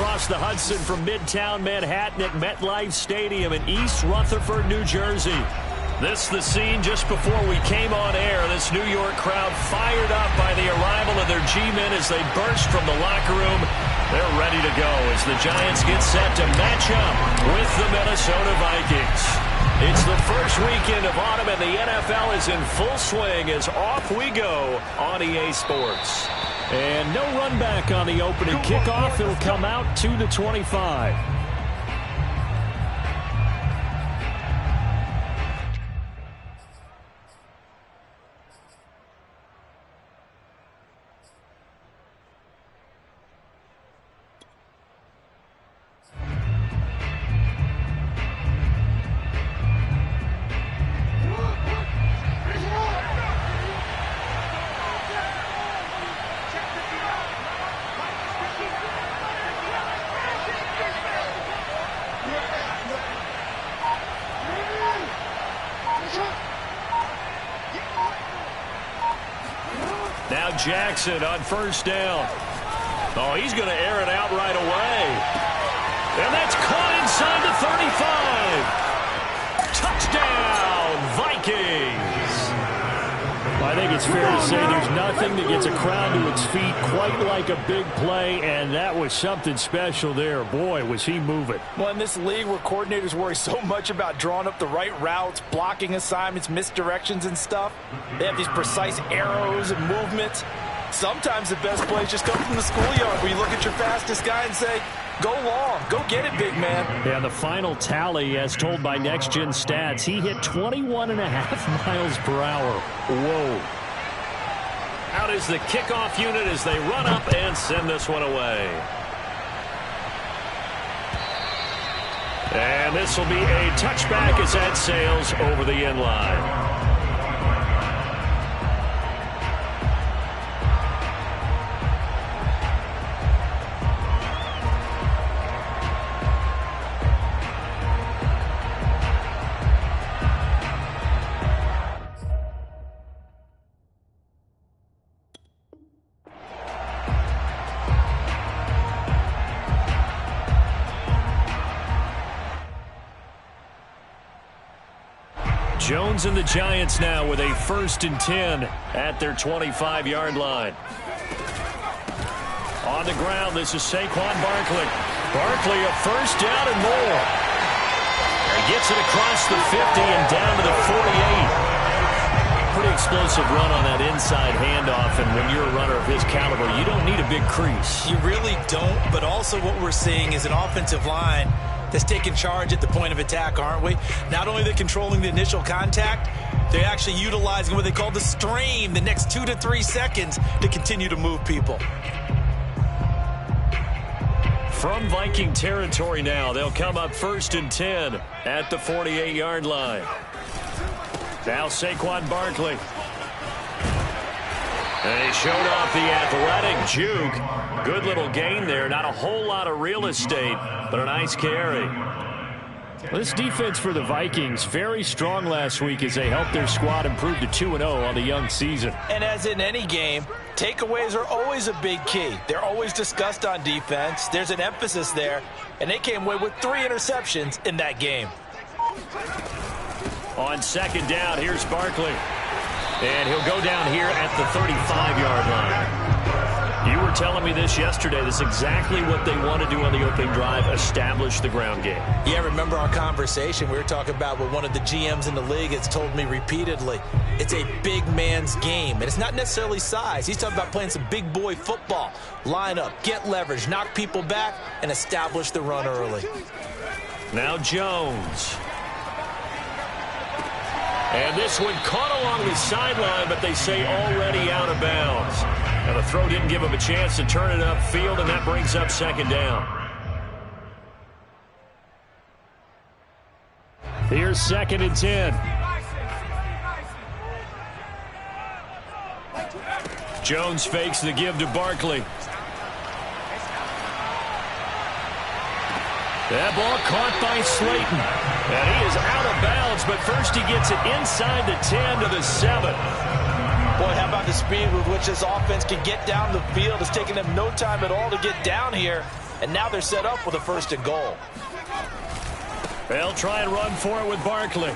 across the Hudson from Midtown Manhattan at MetLife Stadium in East Rutherford, New Jersey. This the scene just before we came on air. This New York crowd fired up by the arrival of their G-men as they burst from the locker room. They're ready to go as the Giants get set to match up with the Minnesota Vikings. It's the first weekend of autumn, and the NFL is in full swing as off we go on EA Sports. And no run back on the opening kickoff. It'll come out to the 25. Now Jackson on first down. Oh, he's going to air it out right away. And that's caught inside the 35. Touchdown, Vikings. I think it's fair to say there's nothing that gets a crowd to its feet quite like a big play, and that was something special there. Boy, was he moving. Well, in this league where coordinators worry so much about drawing up the right routes, blocking assignments, misdirections and stuff, they have these precise arrows and movements. Sometimes the best plays just come from the schoolyard where you look at your fastest guy and say, go long, go get it, big man. And the final tally, as told by Next Gen Stats, he hit 21.5 miles per hour. Whoa. Out is the kickoff unit as they run up and send this one away. And this will be a touchback as that sails over the end line. Jones and the Giants now with a 1st and 10 at their 25-yard line. On the ground, this is Saquon Barkley. Barkley a first down and more. He gets it across the 50 and down to the 48. Pretty explosive run on that inside handoff, and when you're a runner of his caliber, you don't need a big crease. You really don't, but also what we're seeing is an offensive line that's taking charge at the point of attack, aren't we? Not only are they controlling the initial contact, they're actually utilizing what they call the stream, the next 2 to 3 seconds, to continue to move people. From Viking territory now, they'll come up 1st and 10 at the 48-yard line. Now Saquon Barkley. And he showed off the athletic juke. Good little gain there. Not a whole lot of real estate, but a nice carry. Well, this defense for the Vikings, very strong last week as they helped their squad improve to 2-0 on the young season. And as in any game, takeaways are always a big key. They're always discussed on defense. There's an emphasis there, and they came away with 3 interceptions in that game. On 2nd down, here's Barkley. And he'll go down here at the 35-yard line. You were telling me this yesterday. This is exactly what they want to do on the opening drive, establish the ground game. Yeah, remember our conversation we were talking about with one of the GMs in the league has told me repeatedly. It's a big man's game, and it's not necessarily size. He's talking about playing some big boy football. Line up, get leverage, knock people back, and establish the run early. Now Jones. And this one caught along the sideline, but they say already out of bounds. And the throw didn't give him a chance to turn it upfield, and that brings up 2nd down. Here's 2nd and 10. Jones fakes the give to Barkley. That ball caught by Slayton. And he is out of bounds, but first he gets it inside the 10 to the 7. Boy, how about the speed with which this offense can get down the field? It's taking them no time at all to get down here. and now they're set up with a 1st and goal. They'll try and run for it with Barkley.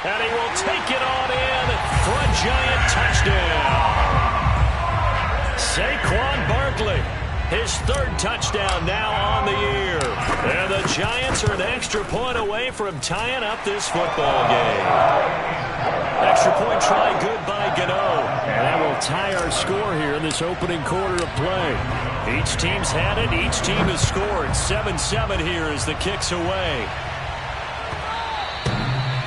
And he will take it on in for a Giant touchdown. Saquon Barkley, his 3rd touchdown now on the year. And the Giants are an extra point away from tying up this football game. Extra point try good by Gano. And that will tie our score here in this opening quarter of play. Each team's had it. Each team has scored. 7-7 here as the kick's away.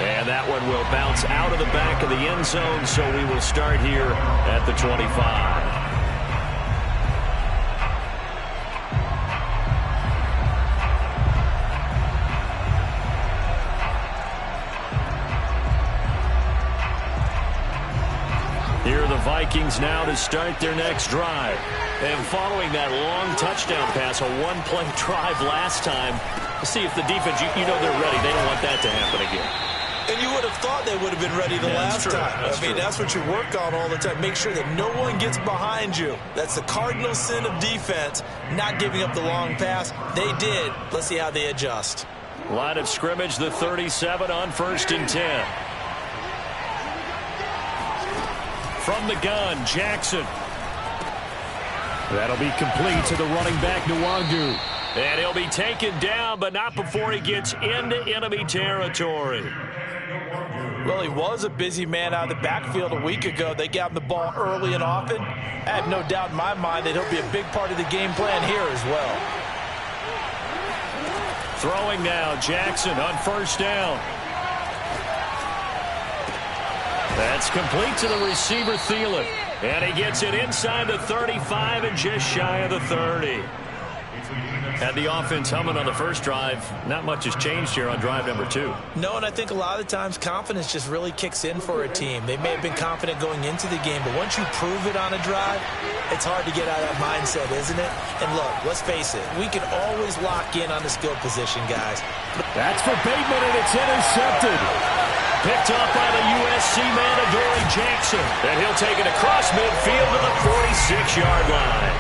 And that one will bounce out of the back of the end zone, so we will start here at the 25. Here are the Vikings now to start their next drive. And following that long touchdown pass, a one-play drive last time, see if the defense, you know they're ready. They don't want that to happen again. And you would have thought they would have been ready the last time. I mean, that's what you work on all the time. Make sure that no one gets behind you. That's the cardinal sin of defense, not giving up the long pass. They did. Let's see how they adjust. Line of scrimmage, the 37 on 1st and 10. From the gun, Jackson. That'll be complete to the running back, Nwangu. And he'll be taken down, but not before he gets into enemy territory. Well, he was a busy man out of the backfield a week ago. They got him the ball early and often. I have no doubt in my mind that he'll be a big part of the game plan here as well. Throwing now, Jackson on 1st down. That's complete to the receiver, Thielen. And he gets it inside the 35 and just shy of the 30. Had the offense humming on the first drive. Not much has changed here on drive number 2. No, and I think a lot of the times confidence just really kicks in for a team. They may have been confident going into the game, but once you prove it on a drive, it's hard to get out of that mindset, isn't it? And look, let's face it, we can always lock in on the skill position, guys. That's for Bateman, and it's intercepted. Picked up by the USC man, Adoree Jackson. And he'll take it across midfield to the 46-yard line.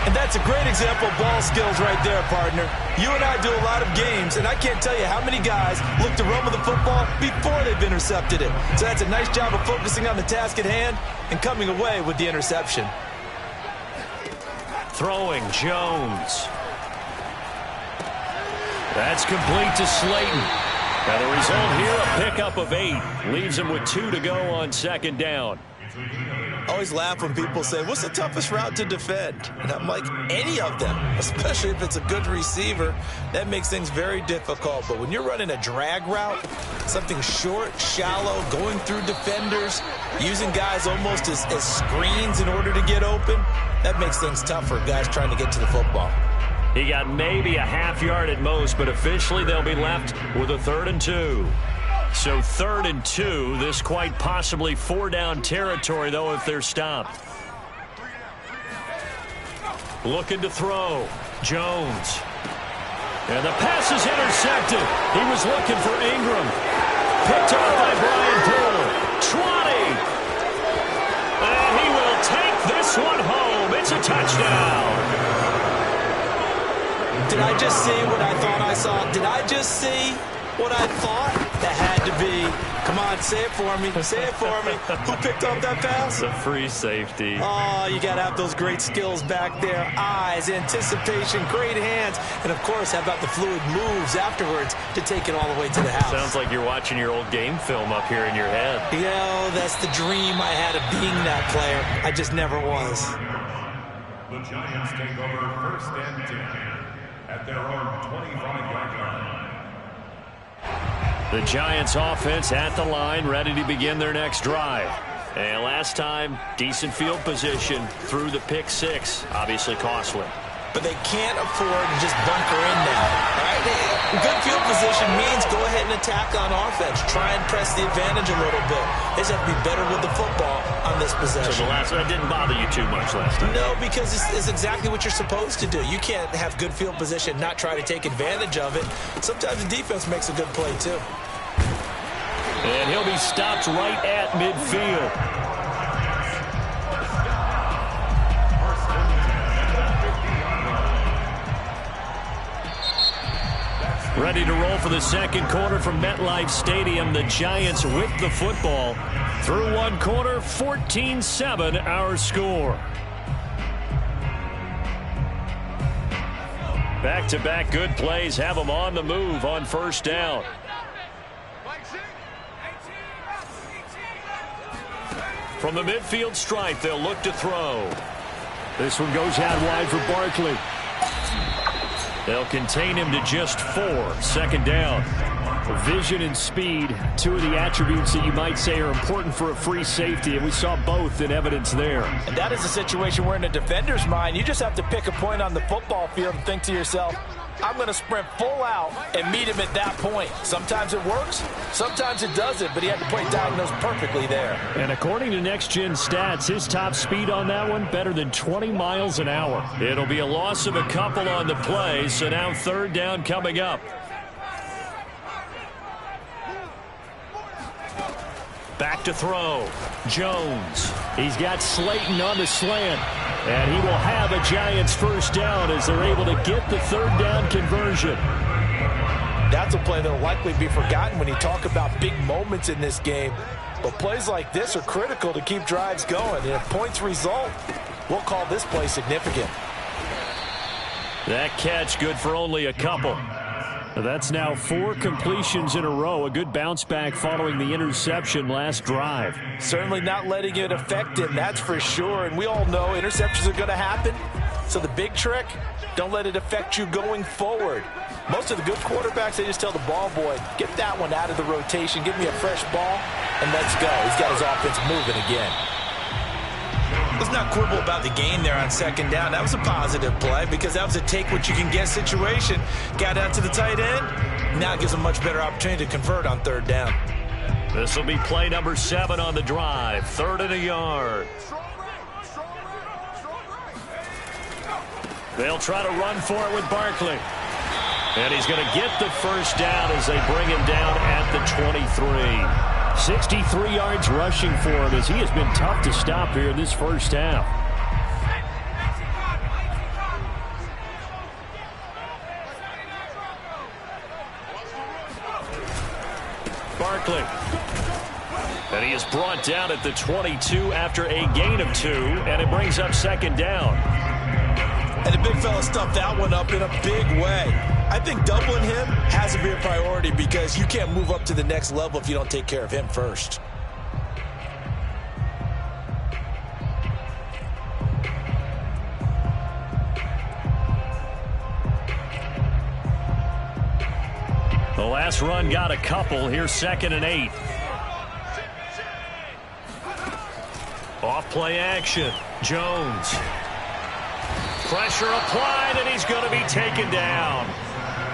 And that's a great example of ball skills right there, partner. You and I do a lot of games, and I can't tell you how many guys look to run with the football before they've intercepted it. So that's a nice job of focusing on the task at hand and coming away with the interception. Throwing, Jones. That's complete to Slayton. Now the result here, a pickup of 8. Leaves him with 2 to go on 2nd down. I always laugh when people say, what's the toughest route to defend? And I'm like, any of them, especially if it's a good receiver. That makes things very difficult. But when you're running a drag route, something short, shallow, going through defenders, using guys almost as screens in order to get open, that makes things tough for guys trying to get to the football. He got maybe a half yard at most, but officially they'll be left with a 3rd and 2. So 3rd and 2, this quite possibly 4-down territory, though, if they're stopped. Looking to throw. Jones. And the pass is intercepted. He was looking for Ingram. Picked up by Brian Poole. 20. And he will take this one home. It's a touchdown. Did I just see what I thought I saw? Did I just see what I thought? That had to be. Come on, say it for me. Say it for me. Who picked up that pass? The free safety. Oh, you got to have those great skills back there. Eyes, anticipation, great hands. And, of course, how about the fluid moves afterwards to take it all the way to the house? Sounds like you're watching your old game film up here in your head. Yeah, that's the dream I had of being that player. I just never was. The Giants take over 1st and 10 at their own 25-yard line. The Giants offense at the line, ready to begin their next drive. And last time, decent field position through the pick 6, obviously costly. But they can't afford to just bunker in now. All right? Good field position means go ahead and attack on offense. Try and press the advantage a little bit. They just have to be better with the football on this possession. So the last one didn't bother you too much last time? No, because it's exactly what you're supposed to do. You can't have good field position, not try to take advantage of it. Sometimes the defense makes a good play, too. And he'll be stopped right at midfield. Ready to roll for the second quarter from MetLife Stadium. The Giants with the football. Through one quarter, 14-7 our score. Back-to-back good plays have them on the move on first down. From the midfield stripe, they'll look to throw. This one goes out wide for Barkley. They'll contain him to just 4. Second down. Vision and speed, two of the attributes that you might say are important for a free safety, and we saw both in evidence there. And that is a situation where in a defender's mind, you just have to pick a point on the football field and think to yourself, I'm going to sprint full out and meet him at that point. Sometimes it works, sometimes it doesn't, but he had to play diagnose perfectly there. And according to Next Gen Stats, his top speed on that one, better than 20 miles an hour. It'll be a loss of a couple on the play, so now third down coming up. Back to throw. Jones. He's got Slayton on the slant. And he will have a Giants first down as they're able to get the third down conversion. That's a play that will likely be forgotten when you talk about big moments in this game. But plays like this are critical to keep drives going. And if points result, we'll call this play significant. That catch good for only a couple. That's now 4 completions in a row. A good bounce back following the interception last drive. Certainly not letting it affect him, that's for sure. And we all know interceptions are going to happen. So the big trick, don't let it affect you going forward. Most of the good quarterbacks, they just tell the ball boy, get that one out of the rotation, give me a fresh ball, and let's go. He's got his offense moving again. Let's not quibble about the gain there on second down. That was a positive play because that was a take-what-you-can-get situation. Got out to the tight end. Now it gives a much better opportunity to convert on third down. This will be play number 7 on the drive. 3rd and a yard. They'll try to run for it with Barkley. And he's going to get the first down as they bring him down at the 23. 63 yards rushing for him as he has been tough to stop here in this first half. Barkley. And he is brought down at the 22 after a gain of 2, and it brings up second down. And the big fella stuffed that one up in a big way. I think doubling him has to be a priority because you can't move up to the next level if you don't take care of him first. The last run got a couple. Here's 2nd and 8. Off play action. Jones. Pressure applied, and he's going to be taken down.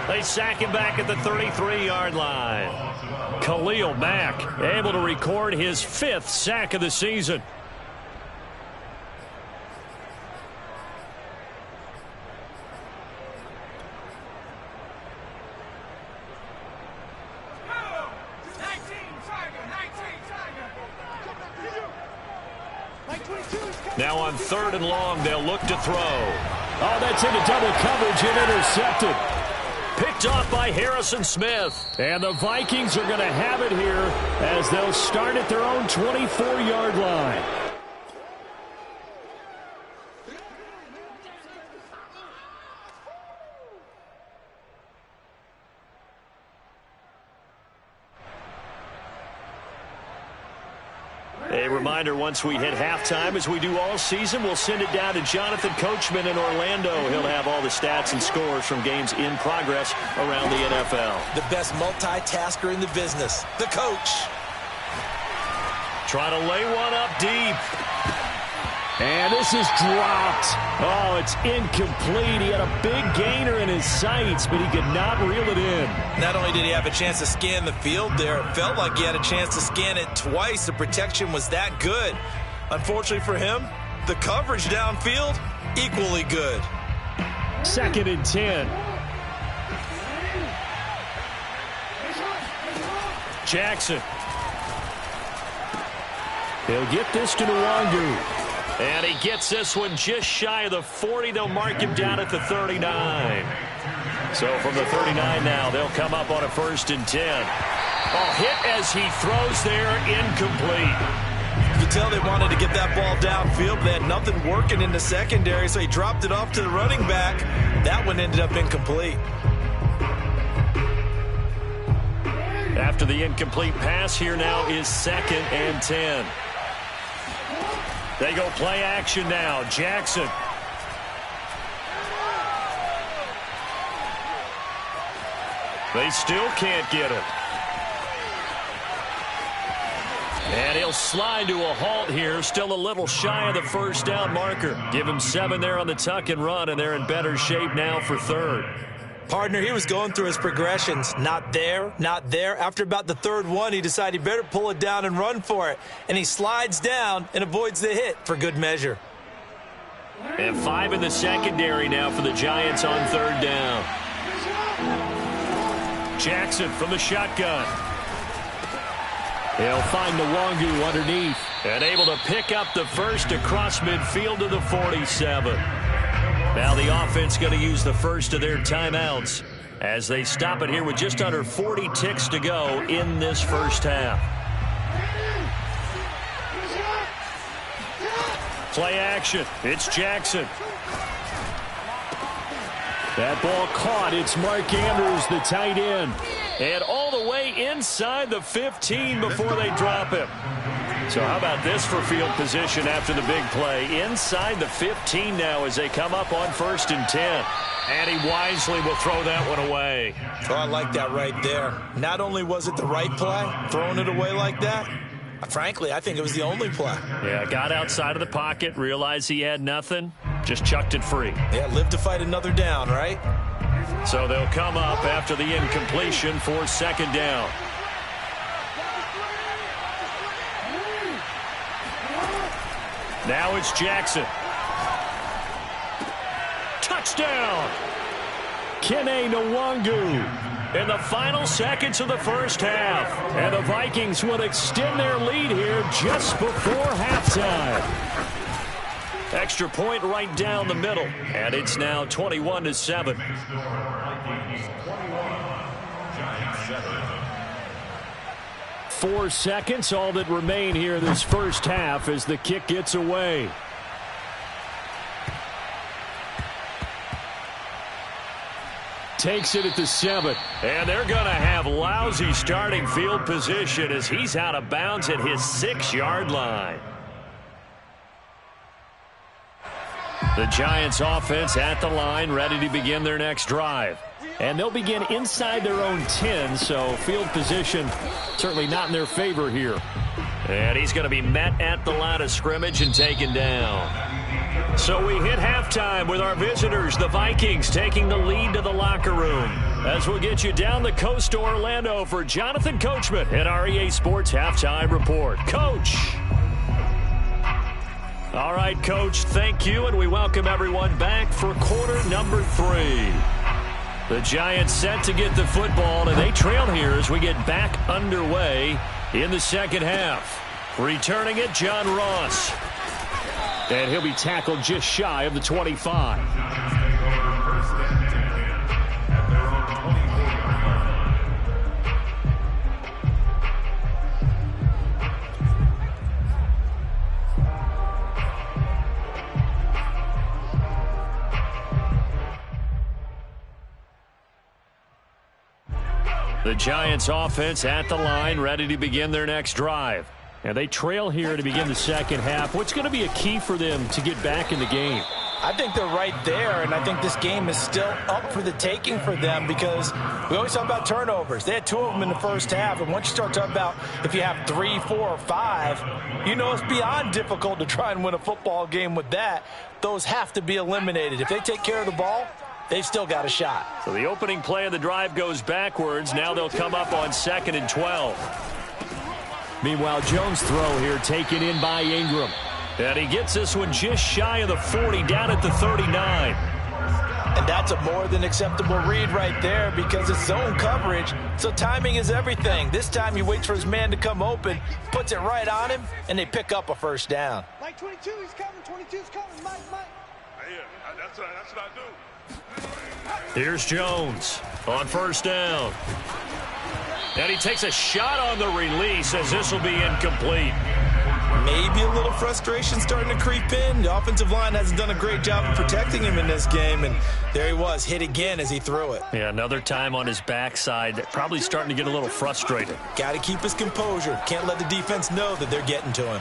They sack him back at the 33-yard line. Khalil Mack able to record his 5th sack of the season. Now on 3rd and long, they'll look to throw. Oh, that's into double coverage and intercepted. Picked off by Harrison Smith. And the Vikings are going to have it here as they'll start at their own 24-yard line. A reminder, once we hit halftime, as we do all season, we'll send it down to Jonathan Coachman in Orlando. He'll have all the stats and scores from games in progress around the NFL. The best multitasker in the business, the coach. Try to lay one up deep. And this is dropped. Oh, it's incomplete. He had a big gainer in his sights, but he could not reel it in. Not only did he have a chance to scan the field there, it felt like he had a chance to scan it twice. The protection was that good. Unfortunately for him, the coverage downfield, equally good. 2nd and 10. Jackson. He'll get this to Nwangu. And he gets this one just shy of the 40. They'll mark him down at the 39. So from the 39 now, they'll come up on a 1st and 10. Oh, hit as he throws there, incomplete. You could tell they wanted to get that ball downfield. They had nothing working in the secondary, so he dropped it off to the running back. That one ended up incomplete. After the incomplete pass, here now is 2nd and 10. They go play action now. Jackson. They still can't get it. And he'll slide to a halt here. Still a little shy of the 1st down marker. Give him 7 there on the tuck and run, and they're in better shape now for 3rd. Partner, he was going through his progressions. Not there, not there. After about the 3rd one, he decided he better pull it down and run for it. And he slides down and avoids the hit for good measure. And 5 in the secondary now for the Giants on 3rd down. Jackson from the shotgun. He'll find Nwangu underneath. And able to pick up the 1st across midfield to the 47. Now the offense going to use the 1st of their timeouts as they stop it here with just under 40 ticks to go in this 1st half. Play action. It's Jackson. That ball caught. It's Mark Andrews, the tight end. And all the way inside the 15 before they drop him. So how about this for field position after the big play? Inside the 15 now as they come up on 1st and 10. And he wisely will throw that one away. Oh, I like that right there. Not only was it the right play, throwing it away like that, frankly, I think it was the only play. Yeah, got outside of the pocket, realized he had nothing, just chucked it free. Yeah, live to fight another down, right? So they'll come up after the incompletion for 2nd down. Now it's Jackson. Touchdown! Kene Nwangu in the final seconds of the 1st half. And the Vikings will extend their lead here just before halftime. Extra point right down the middle. And it's now 21-7. 4 seconds, all that remain here in this 1st half as the kick gets away. Takes it at the 7. And they're going to have lousy starting field position as he's out of bounds at his 6-yard line. The Giants offense at the line, ready to begin their next drive. And they'll begin inside their own 10, so field position certainly not in their favor here. And he's going to be met at the line of scrimmage and taken down. So we hit halftime with our visitors, the Vikings, taking the lead to the locker room. As we'll get you down the coast to Orlando for Jonathan Coachman at our EA Sports Halftime Report. Coach. All right, Coach, thank you, and we welcome everyone back for quarter number 3. The Giants set to get the football, and they trail here as we get back underway in the 2nd half. Returning it, John Ross. And he'll be tackled just shy of the 25. The Giants offense at the line, ready to begin their next drive. And they trail here to begin the 2nd half. What's going to be a key for them to get back in the game? I think they're right there, and I think this game is still up for the taking for them because we always talk about turnovers. They had 2 of them in the 1st half, and once you start talking about if you have 3, 4, or 5, you know it's beyond difficult to try and win a football game with that. Those have to be eliminated. If they take care of the ball, they've still got a shot. So the opening play of the drive goes backwards. Now they'll come up on 2nd and 12. Meanwhile, Jones' throw here taken in by Ingram. And he gets this one just shy of the 40, down at the 39. And that's a more than acceptable read right there because it's zone coverage, so timing is everything. This time he waits for his man to come open, puts it right on him, and they pick up a 1st down. Like 22, he's coming, 22's coming, Mike. Yeah, that's what I do. Here's Jones on first down. And he takes a shot on the release as this will be incomplete. Maybe a little frustration starting to creep in. The offensive line hasn't done a great job of protecting him in this game, and there he was, hit again as he threw it. Yeah, another time on his backside, probably starting to get a little frustrated. Got to keep his composure. Can't let the defense know that they're getting to him.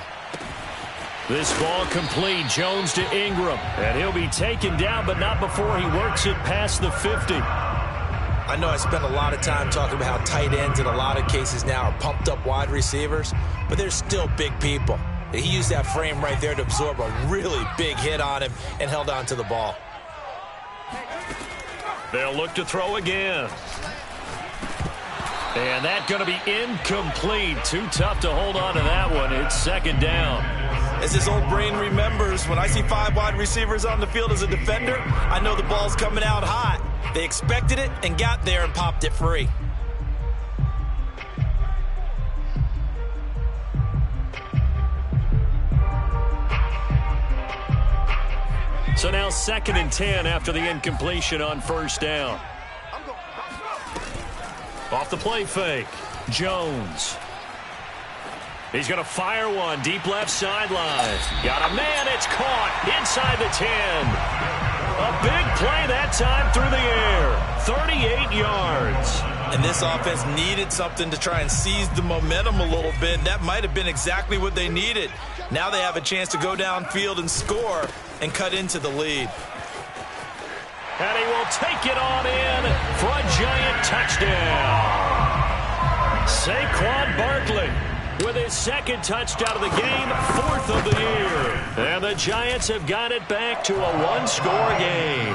This ball complete. Jones to Ingram, and he'll be taken down, but not before he works it past the 50. I know I spend a lot of time talking about how tight ends in a lot of cases now are pumped up wide receivers, but they're still big people. He used that frame right there to absorb a really big hit on him and held on to the ball. They'll look to throw again. And that's going to be incomplete. Too tough to hold on to that one. It's second down. As his old brain remembers, when I see 5 wide receivers on the field as a defender, I know the ball's coming out hot. They expected it and got there and popped it free. So now 2nd and 10 after the incompletion on first down. Off the play fake, Jones. He's going to fire one deep left sideline. Got a man, it's caught inside the 10. A big play that time through the air, 38 yards. And this offense needed something to try and seize the momentum a little bit. That might have been exactly what they needed. Now they have a chance to go downfield and score and cut into the lead. And he will take it on in for a giant touchdown. Saquon Barkley with his 2nd touchdown of the game, 4th of the year. And the Giants have got it back to a 1-score game.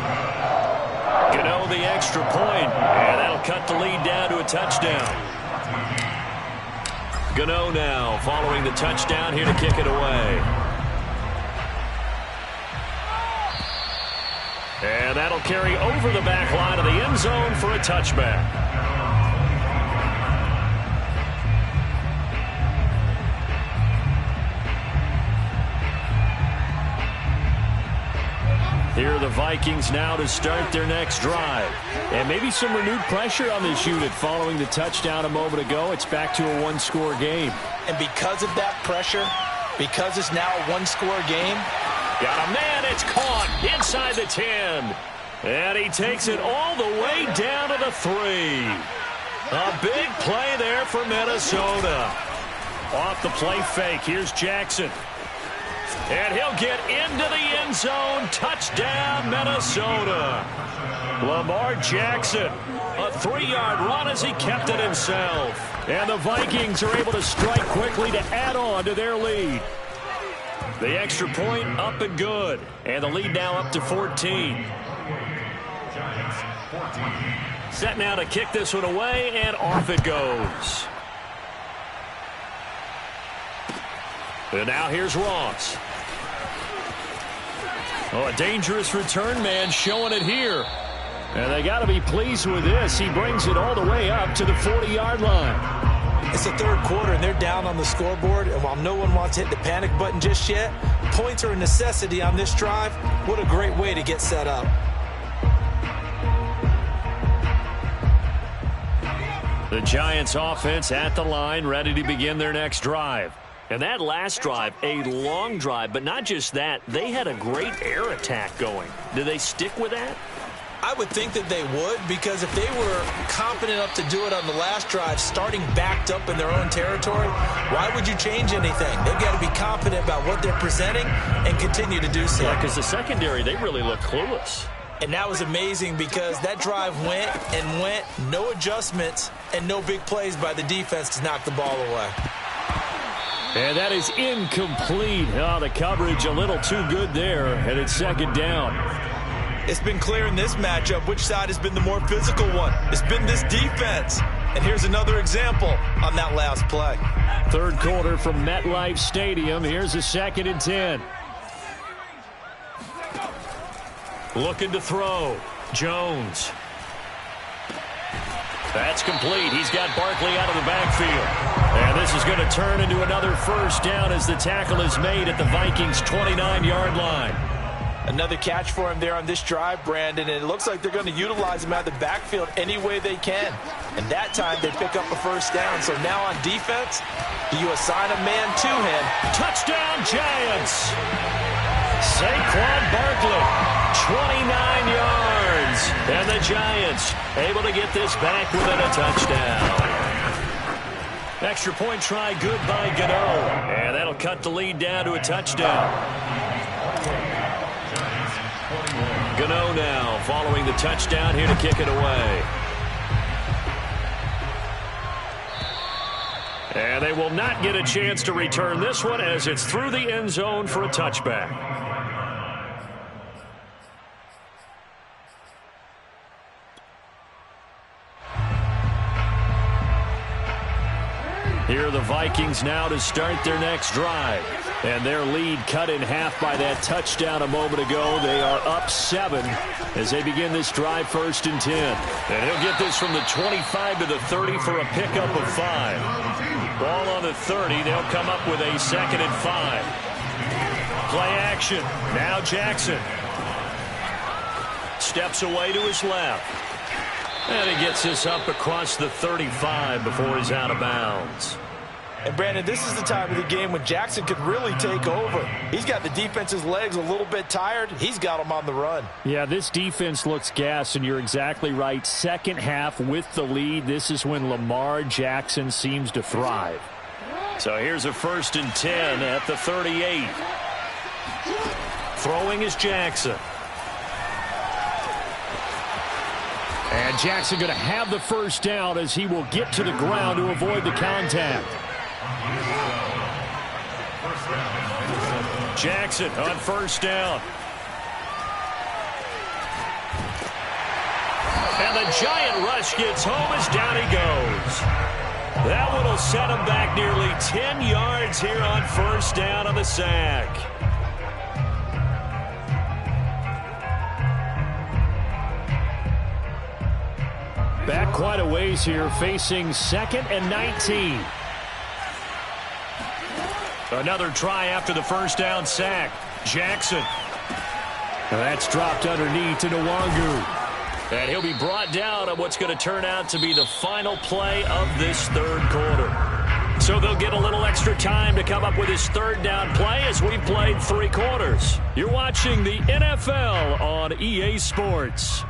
Gano the extra point, and that'll cut the lead down to a touchdown. Gano now following the touchdown here to kick it away. And that'll carry over the back line of the end zone for a touchback. Here are the Vikings now to start their next drive. And maybe some renewed pressure on this unit following the touchdown a moment ago. It's back to a 1-score game. And because of that pressure, because it's now a 1-score game, got a man, it's caught inside the 10. And he takes it all the way down to the 3. A big play there for Minnesota. Off the play fake, here's Jackson. And he'll get into the end zone. Touchdown, Minnesota. Lamar Jackson, a 3-yard run as he kept it himself. And the Vikings are able to strike quickly to add on to their lead. The extra point up and good. And the lead now up to 14. Set now to kick this one away, and off it goes. And now here's Ross. Oh, a dangerous return man showing it here. And they got to be pleased with this. He brings it all the way up to the 40-yard line. It's the 3rd quarter, and they're down on the scoreboard. And while no one wants to hit the panic button just yet, points are a necessity on this drive. What a great way to get set up. The Giants offense at the line, ready to begin their next drive. And that last drive, a long drive, but not just that. They had a great air attack going. Do they stick with that? I would think that they would, because if they were confident enough to do it on the last drive, starting backed up in their own territory, why would you change anything? They've got to be confident about what they're presenting and continue to do so. Yeah, because the secondary, they really look clueless. And that was amazing because that drive went and went, no adjustments, and no big plays by the defense to knock the ball away. And that is incomplete. Oh, the coverage a little too good there, and it's 2nd down. It's been clear in this matchup which side has been the more physical one. It's been this defense. And here's another example on that last play. 3rd quarter from MetLife Stadium. Here's a 2nd and 10. Looking to throw. Jones. That's complete. He's got Barkley out of the backfield. And this is going to turn into another 1st down as the tackle is made at the Vikings' 29-yard line. Another catch for him there on this drive, Brandon, and it looks like they're going to utilize him out of the backfield any way they can. And that time they pick up a first down. So now on defense, you assign a man to him. Touchdown, Giants! Saquon Barkley, 29 yards. And the Giants able to get this back within a touchdown. Extra point try good by Gano. And that'll cut the lead down to a touchdown. Gano now following the touchdown here to kick it away. And they will not get a chance to return this one as it's through the end zone for a touchback. Here are the Vikings now to start their next drive. And their lead cut in half by that touchdown a moment ago. They are up 7 as they begin this drive 1st and 10. And he'll get this from the 25 to the 30 for a pickup of 5. Ball on the 30. They'll come up with a 2nd and 5. Play action. Now Jackson. Steps away to his left. And he gets this up across the 35 before he's out of bounds. And, Brandon, this is the time of the game when Jackson could really take over. He's got the defense's legs a little bit tired. He's got them on the run. Yeah, this defense looks gassed, and you're exactly right. Second half with the lead, this is when Lamar Jackson seems to thrive. So here's a 1st and 10 at the 38. Throwing is Jackson. And Jackson going to have the first down as he will get to the ground to avoid the contact. Jackson on first down. And the giant rush gets home as down he goes. That one will set him back nearly 10 yards here on first down on the sack. Back quite a ways here, facing 2nd and 19. Another try after the first down sack. Jackson. That's dropped underneath to Nwangu. And he'll be brought down on what's going to turn out to be the final play of this 3rd quarter. So they'll get a little extra time to come up with his 3rd down play as we played 3 quarters. You're watching the NFL on EA Sports.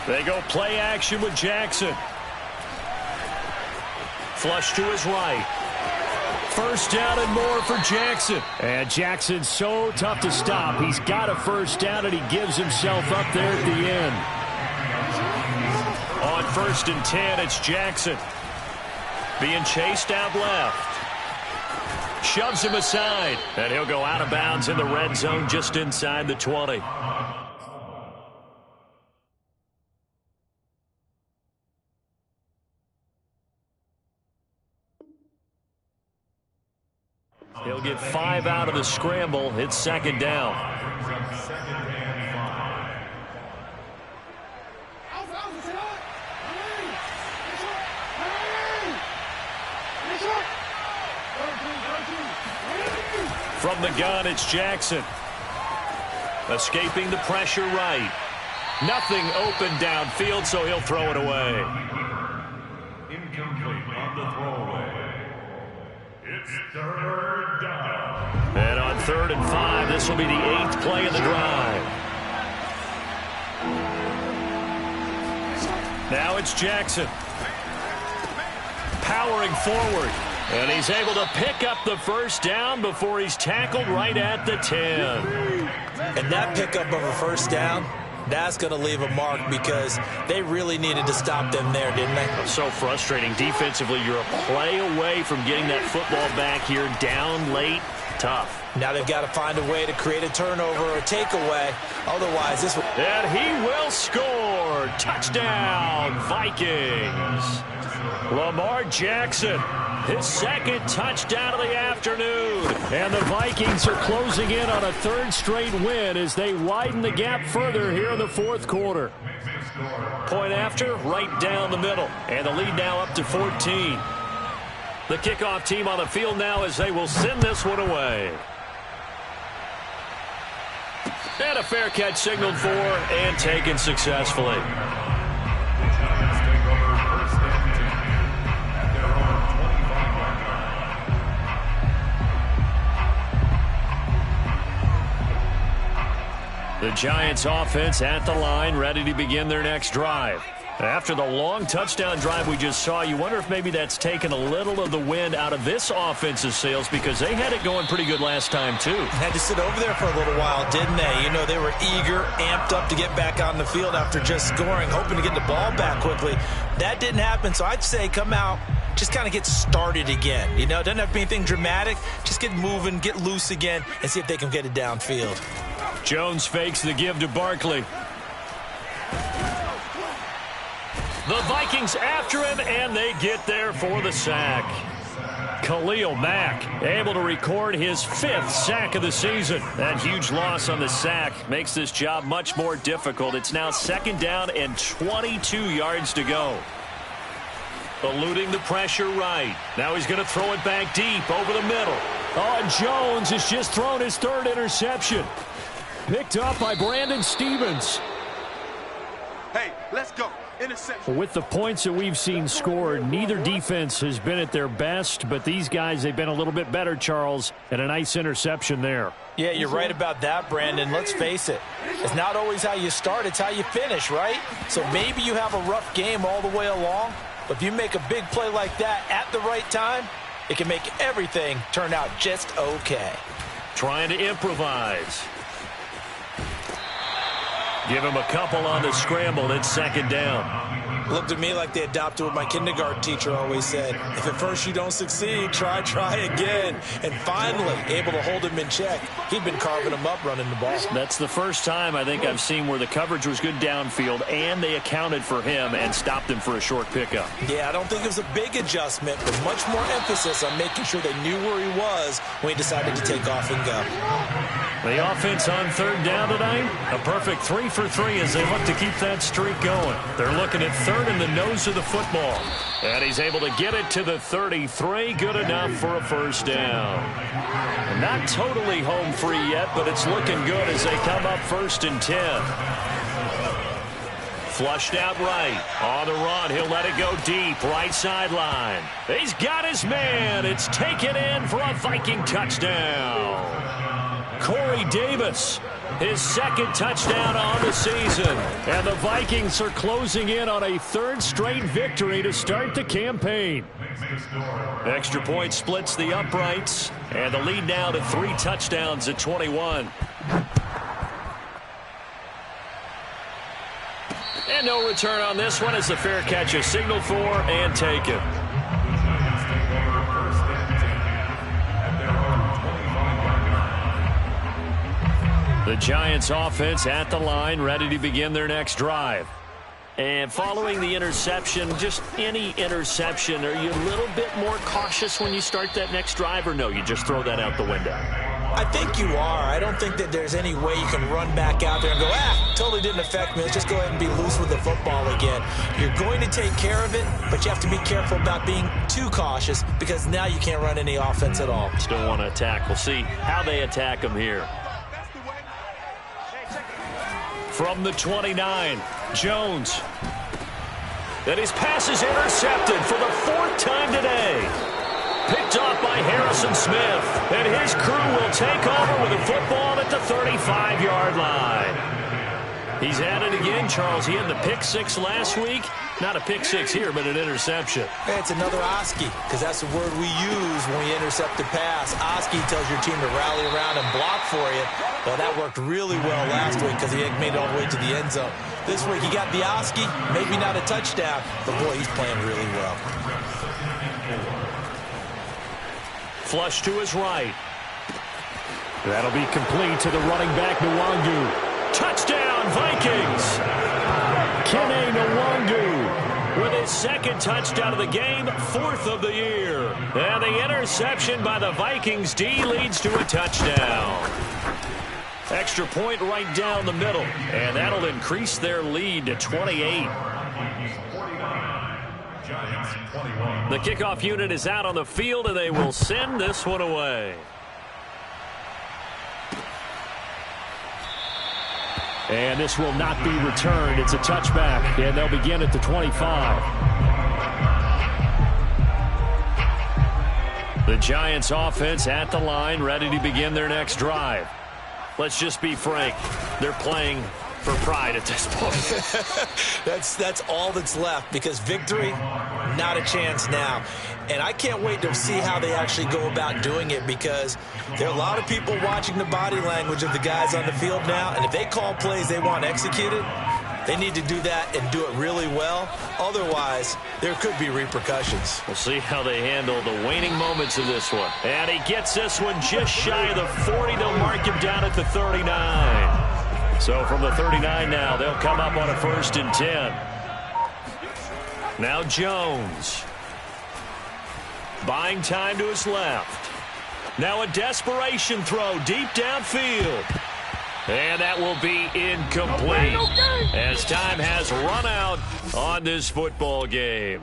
They go play action with Jackson. Flush to his right. First down and more for Jackson. And Jackson's so tough to stop. He's got a first down, and he gives himself up there at the end. On 1st and 10, it's Jackson. Being chased out left. Shoves him aside. And he'll go out of bounds in the red zone just inside the 20. He'll get 5 out of the scramble. It's 2nd down. From the gun, it's Jackson. Escaping the pressure right. Nothing open downfield, so he'll throw it away. Incomplete on the throwaway. It's 3rd down. And on 3rd and 5, this will be the 8th play of the drive. Now it's Jackson. Powering forward. And he's able to pick up the first down before he's tackled right at the 10. And that pickup of a first down, that's going to leave a mark because they really needed to stop them there, didn't they? So frustrating. Defensively, you're a play away from getting that football back here down late. Tough. Now they've got to find a way to create a turnover or a takeaway. Otherwise, this will... And he will score. Touchdown, Vikings. Lamar Jackson, his second touchdown of the afternoon. And the Vikings are closing in on a third straight win as they widen the gap further here in the fourth quarter. Point after, right down the middle. And the lead now up to 14. The kickoff team on the field now as they will send this one away. And a fair catch signaled for and taken successfully. The Giants offense at the line, ready to begin their next drive. After the long touchdown drive we just saw, you wonder if maybe that's taken a little of the wind out of this offense's sails because they had it going pretty good last time, too. Had to sit over there for a little while, didn't they? You know, they were eager, amped up to get back on the field after just scoring, hoping to get the ball back quickly. That didn't happen, so I'd say come out, just kind of get started again. You know, it doesn't have to be anything dramatic. Just get moving, get loose again, and see if they can get it downfield. Jones fakes the give to Barkley. The Vikings after him, and they get there for the sack. Khalil Mack able to record his 5th sack of the season. That huge loss on the sack makes this job much more difficult. It's now 2nd down and 22 yards to go. Eluding the pressure right. Now he's going to throw it back deep over the middle. Oh, and Jones has just thrown his 3rd interception. Picked up by Brandon Stephens. Hey, let's go. Interception. With the points that we've seen scored, neither defense has been at their best, but these guys, they've been a little bit better, Charles, and a nice interception there. Yeah, you're right about that, Brandon. Let's face it. It's not always how you start, it's how you finish, right? So maybe you have a rough game all the way along, but if you make a big play like that at the right time, it can make everything turn out just okay. Trying to improvise. Give him a couple on the scramble. It's 2nd down. Looked to me like they adopted what my kindergarten teacher always said. If at first you don't succeed, try again. And finally, able to hold him in check. He'd been carving him up running the ball. That's the first time I think I've seen where the coverage was good downfield and they accounted for him and stopped him for a short pickup. Yeah, I don't think it was a big adjustment, but much more emphasis on making sure they knew where he was when he decided to take off and go. The offense on 3rd down tonight, a perfect 3 for 3 as they look to keep that streak going. They're looking at 3rd in the nose of the football. And he's able to get it to the 33. Good enough for a 1st down. Not totally home free yet, but it's looking good as they come up 1st and 10. Flushed out right. On the run, he'll let it go deep. Right sideline. He's got his man. It's taken in for a Viking touchdown. Corey Davis, his 2nd touchdown on the season. And the Vikings are closing in on a 3rd straight victory to start the campaign. Extra point splits the uprights. And the lead now to 3 touchdowns at 21. And no return on this one as the fair catch is signaled for and taken. The Giants offense at the line, ready to begin their next drive. And following the interception, just any interception, are you a little bit more cautious when you start that next drive, or no, you just throw that out the window? I think you are. I don't think that there's any way you can run back out there and go, totally didn't affect me. Let's just go ahead and be loose with the football again. You're going to take care of it, but you have to be careful about being too cautious because now you can't run any offense at all. Still want to attack. We'll see how they attack them here. From the 29, Jones. And his pass is intercepted for the 4th time today. Picked off by Harrison Smith. And his crew will take over with the football at the 35-yard line. He's at it again, Charles. He had the pick 6 last week. Not a pick 6 here, but an interception. Hey, it's another Oski, because that's the word we use when we intercept a pass. Oski tells your team to rally around and block for you. Well, that worked really well last week because he made it all the way to the end zone. This week he got the Oski, maybe not a touchdown, but boy, he's playing really well. Flush to his right. That'll be complete to the running back, Nwangu. Touchdown, Vikings! Kene Nwangu with his second touchdown of the game, 4th of the year. And the interception by the Vikings D leads to a touchdown. Extra point right down the middle, and that'll increase their lead to 28. The kickoff unit is out on the field, and they will send this one away. And this will not be returned. It's a touchback, and they'll begin at the 25. The Giants offense at the line, ready to begin their next drive. Let's just be frank. They're playing for pride at this point. That's all that's left, because victory, not a chance now. And I can't wait to see how they actually go about doing it, because there are a lot of people watching the body language of the guys on the field now, and if they call plays they want executed, they need to do that and do it really well. Otherwise, there could be repercussions. We'll see how they handle the waning moments of this one. And he gets this one just shy of the 40. They'll mark him down at the 39. So from the 39 now, they'll come up on a 1st and 10. Now Jones. Buying time to his left. Now a desperation throw deep downfield. And that will be incomplete as time has run out on this football game.